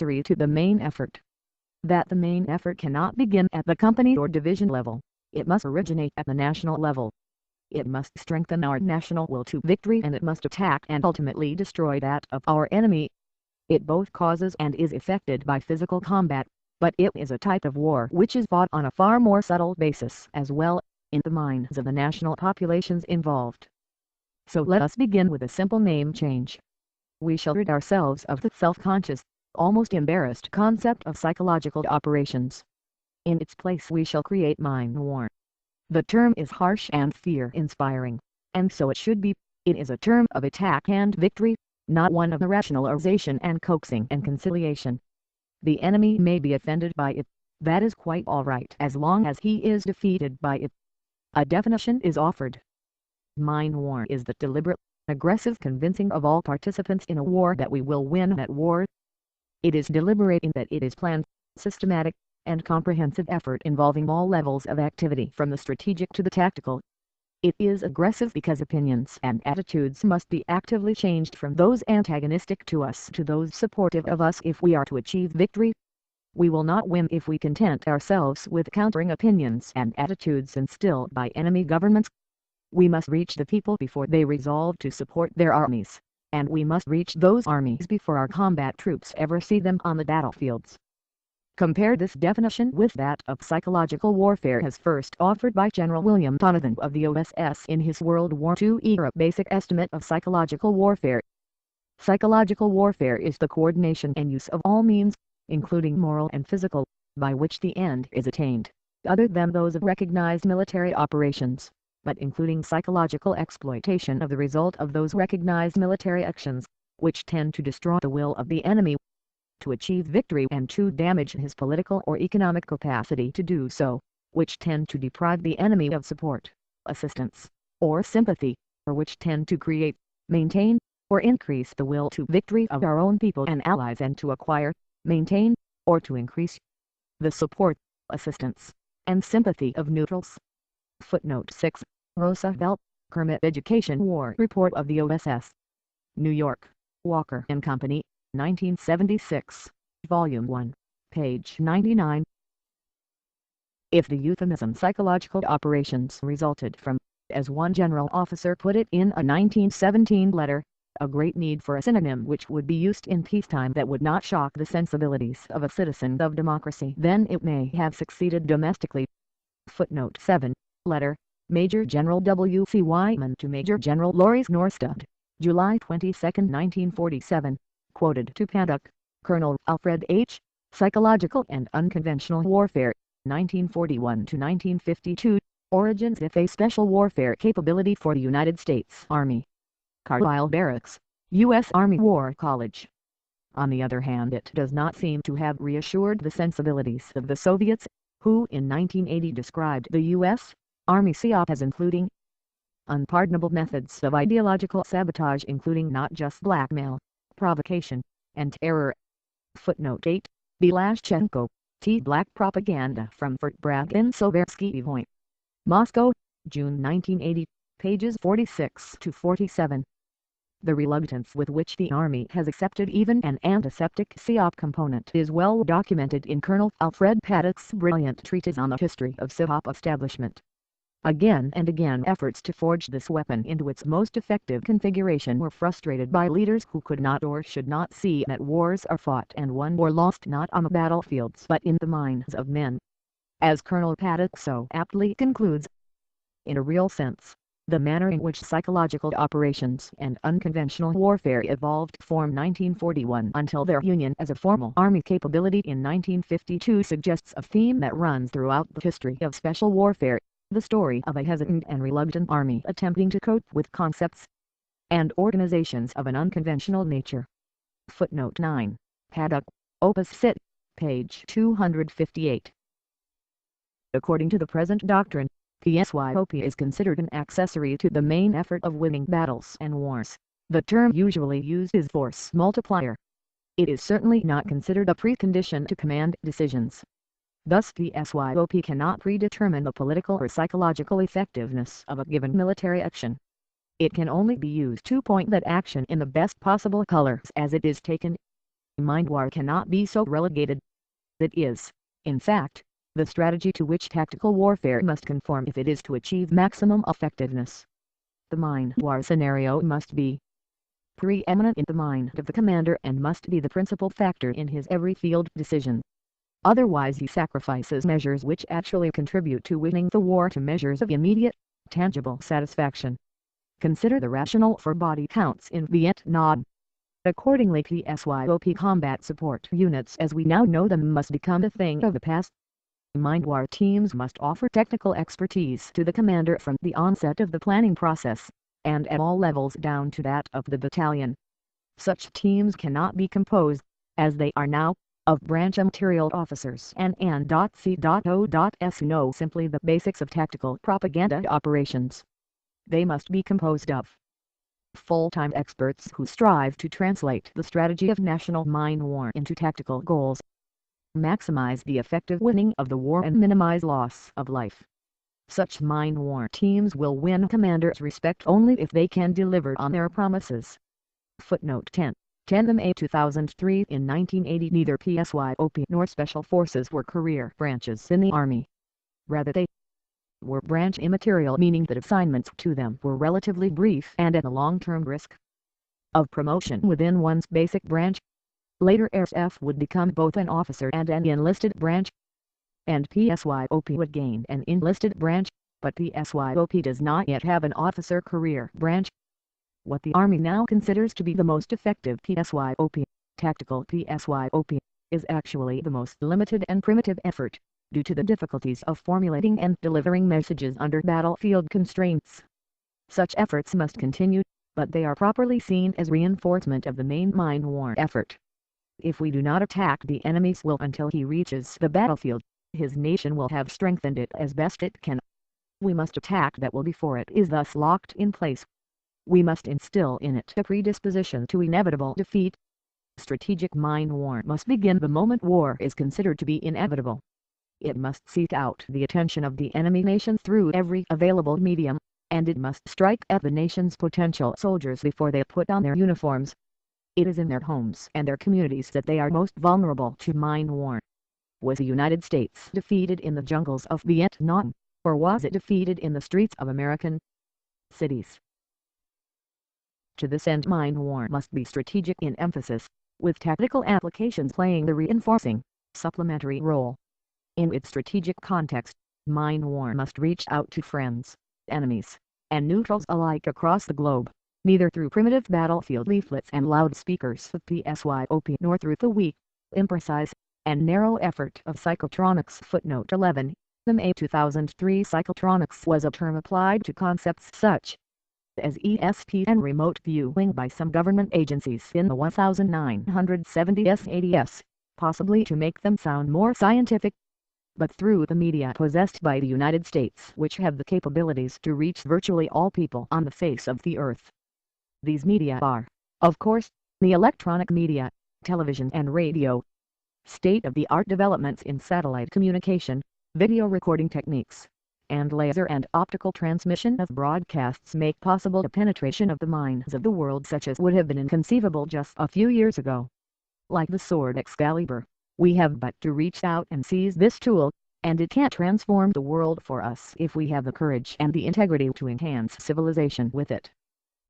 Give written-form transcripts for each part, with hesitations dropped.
accessory to the main effort. That the main effort cannot begin at the company or division level, it must originate at the national level. It must strengthen our national will to victory, and it must attack and ultimately destroy that of our enemy. It both causes and is effected by physical combat, but it is a type of war which is fought on a far more subtle basis as well, in the minds of the national populations involved. So let us begin with a simple name change. We shall rid ourselves of the self-conscious, almost embarrassed concept of psychological operations. In its place we shall create Mindwar. The term is harsh and fear-inspiring, and so it should be. It is a term of attack and victory, not one of rationalization and coaxing and conciliation. The enemy may be offended by it, that is quite all right as long as he is defeated by it. A definition is offered. Mindwar is the deliberate, aggressive convincing of all participants in a war that we will win that war. It is deliberate in that it is planned, systematic, and comprehensive effort involving all levels of activity from the strategic to the tactical. It is aggressive because opinions and attitudes must be actively changed from those antagonistic to us to those supportive of us if we are to achieve victory. We will not win if we content ourselves with countering opinions and attitudes instilled by enemy governments. We must reach the people before they resolve to support their armies, and we must reach those armies before our combat troops ever see them on the battlefields. Compare this definition with that of psychological warfare as first offered by General William Donovan of the OSS in his World War II era Basic Estimate of Psychological Warfare. Psychological warfare is the coordination and use of all means, including moral and physical, by which the end is attained, other than those of recognized military operations, but including psychological exploitation of the result of those recognized military actions, which tend to destroy the will of the enemy, to achieve victory and to damage his political or economic capacity to do so, which tend to deprive the enemy of support, assistance, or sympathy, or which tend to create, maintain, or increase the will to victory of our own people and allies and to acquire, maintain, or to increase the support, assistance, and sympathy of neutrals. Footnote 6, Roosevelt, Kermit Education War Report of the OSS. New York, Walker and Company, 1976, Volume 1, page 99. If the euphemism psychological operations resulted from, as one general officer put it in a 1917 letter, a great need for a synonym which would be used in peacetime that would not shock the sensibilities of a citizen of democracy, then it may have succeeded domestically. Footnote 7, Letter, Major General W. C. Wyman to Major General Lawrence Norstad, July 22, 1947. Quoted to Paddock, Colonel Alfred H., Psychological and Unconventional Warfare, 1941-1952, Origins of a Special Warfare Capability for the United States Army. Carlisle Barracks, U.S. Army War College. On the other hand, it does not seem to have reassured the sensibilities of the Soviets, who in 1980 described the U.S. Army PSYOP as including unpardonable methods of ideological sabotage, including not just blackmail, provocation, and terror. Footnote 8, Belashchenko, T. Black Propaganda from Fort Bragg in Soversky Point. Moscow, June 1980, pages 46 to 47. The reluctance with which the Army has accepted even an antiseptic PSYOP component is well documented in Colonel Alfred Paddock's brilliant treatise on the history of PSYOP establishment. Again and again efforts to forge this weapon into its most effective configuration were frustrated by leaders who could not or should not see that wars are fought and won or lost not on the battlefields but in the minds of men. As Colonel Paddock so aptly concludes, in a real sense, the manner in which psychological operations and unconventional warfare evolved from 1941 until their union as a formal Army capability in 1952 suggests a theme that runs throughout the history of special warfare. The story of a hesitant and reluctant army attempting to cope with concepts and organizations of an unconventional nature. Footnote 9, Paddock, Opus Cit, page 258. According to the present doctrine, PSYOP is considered an accessory to the main effort of winning battles and wars. The term usually used is force multiplier. It is certainly not considered a precondition to command decisions. Thus PSYOP cannot predetermine the political or psychological effectiveness of a given military action. It can only be used to point that action in the best possible colors as it is taken. Mindwar cannot be so relegated. It is, in fact, the strategy to which tactical warfare must conform if it is to achieve maximum effectiveness. The Mindwar scenario must be preeminent in the mind of the commander and must be the principal factor in his every field decision. Otherwise he sacrifices measures which actually contribute to winning the war to measures of immediate, tangible satisfaction. Consider the rationale for body counts in Vietnam. Accordingly, PSYOP combat support units as we now know them must become a thing of the past. Mindwar teams must offer technical expertise to the commander from the onset of the planning process, and at all levels down to that of the battalion. Such teams cannot be composed, as they are now, of branch material officers and N.C.O.S. who know simply the basics of tactical propaganda operations. They must be composed of full-time experts who strive to translate the strategy of national mind war into tactical goals, maximize the effective winning of the war and minimize loss of life. Such mind war teams will win commanders' respect only if they can deliver on their promises. Footnote 10. May 2003. In 1980 neither PSYOP nor Special Forces were career branches in the Army. Rather they were branch immaterial, meaning that assignments to them were relatively brief and at a long-term risk of promotion within one's basic branch. Later SF would become both an officer and an enlisted branch, and PSYOP would gain an enlisted branch, but PSYOP does not yet have an officer career branch. What the Army now considers to be the most effective PSYOP, tactical PSYOP, is actually the most limited and primitive effort, due to the difficulties of formulating and delivering messages under battlefield constraints. Such efforts must continue, but they are properly seen as reinforcement of the main mind war effort. If we do not attack the enemy's will until he reaches the battlefield, his nation will have strengthened it as best it can. We must attack that will before it is thus locked in place. We must instill in it a predisposition to inevitable defeat. Strategic mind war must begin the moment war is considered to be inevitable. It must seek out the attention of the enemy nation through every available medium, and it must strike at the nation's potential soldiers before they put on their uniforms. It is in their homes and their communities that they are most vulnerable to mind war. Was the United States defeated in the jungles of Vietnam, or was it defeated in the streets of American cities? To this end, mind war must be strategic in emphasis, with tactical applications playing the reinforcing, supplementary role. In its strategic context, mind war must reach out to friends, enemies, and neutrals alike across the globe, neither through primitive battlefield leaflets and loudspeakers of PSYOP nor through the weak, imprecise, and narrow effort of psychotronics. Footnote 11. The May 2003 psychotronics was a term applied to concepts such as ESP and remote viewing by some government agencies in the 1970s ADS, possibly to make them sound more scientific, but through the media possessed by the United States, which have the capabilities to reach virtually all people on the face of the earth. These media are, of course, the electronic media, television and radio. State-of-the-art developments in satellite communication, video recording techniques, and laser and optical transmission of broadcasts make possible the penetration of the minds of the world such as would have been inconceivable just a few years ago. Like the sword Excalibur, we have but to reach out and seize this tool, and it can transform the world for us if we have the courage and the integrity to enhance civilization with it.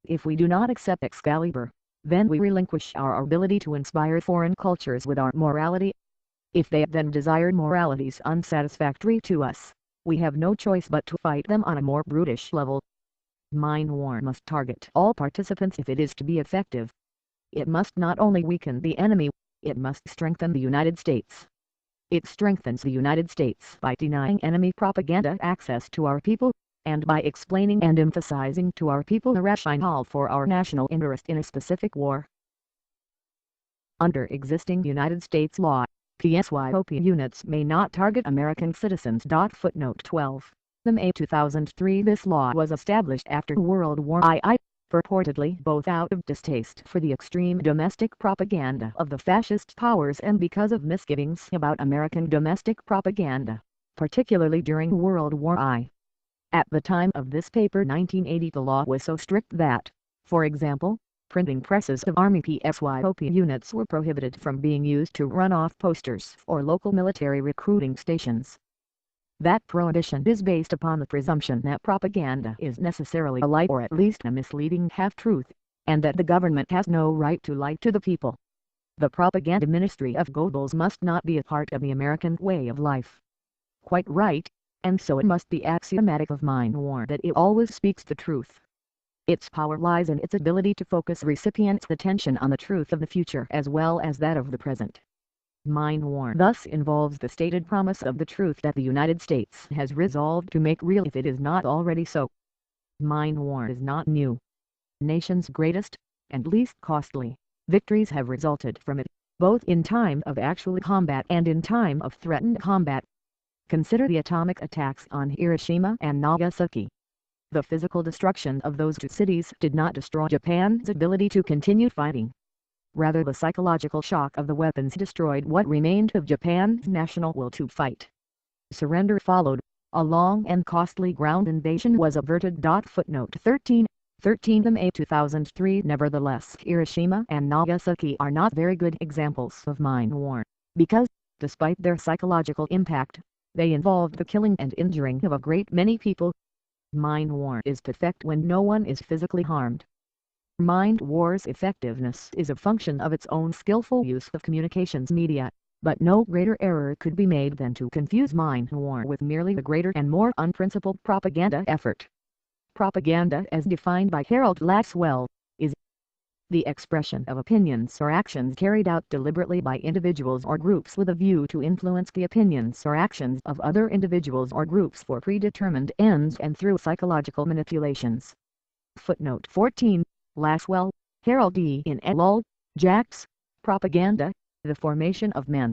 If we do not accept Excalibur, then we relinquish our ability to inspire foreign cultures with our morality. If they then desire moralities unsatisfactory to us, we have no choice but to fight them on a more brutish level. Mind war must target all participants if it is to be effective. It must not only weaken the enemy, it must strengthen the United States. It strengthens the United States by denying enemy propaganda access to our people, and by explaining and emphasizing to our people the rationale for our national interest in a specific war. Under existing United States law, PSYOP units may not target American citizens. Footnote 12. The May 2003 This law was established after World War II, purportedly both out of distaste for the extreme domestic propaganda of the fascist powers and because of misgivings about American domestic propaganda, particularly during World War I. At the time of this paper 1980 the law was so strict that, for example, Printing presses of Army PSYOP units were prohibited from being used to run off posters or local military recruiting stations. That prohibition is based upon the presumption that propaganda is necessarily a lie or at least a misleading half-truth, and that the government has no right to lie to the people. The propaganda ministry of Goebbels must not be a part of the American way of life. Quite right, and so it must be axiomatic of Mindwar that it always speaks the truth. Its power lies in its ability to focus recipients' attention on the truth of the future as well as that of the present. Mindwar thus involves the stated promise of the truth that the United States has resolved to make real if it is not already so. Mindwar is not new. Nation's greatest, and least costly, victories have resulted from it, both in time of actual combat and in time of threatened combat. Consider the atomic attacks on Hiroshima and Nagasaki. The physical destruction of those two cities did not destroy Japan's ability to continue fighting. Rather, the psychological shock of the weapons destroyed what remained of Japan's national will to fight. Surrender followed. A long and costly ground invasion was averted. Footnote 13 May 2003. Nevertheless, Hiroshima and Nagasaki are not very good examples of Mindwar, because, despite their psychological impact, they involved the killing and injuring of a great many people. Mindwar is perfect when no one is physically harmed. Mindwar's effectiveness is a function of its own skillful use of communications media, but no greater error could be made than to confuse Mindwar with merely the greater and more unprincipled propaganda effort. Propaganda, as defined by Harold Laxwell, is the expression of opinions or actions carried out deliberately by individuals or groups with a view to influence the opinions or actions of other individuals or groups for predetermined ends and through psychological manipulations. Footnote 14, Laxwell, Harold E. in et al., Jacks, Propaganda, The Formation of Men.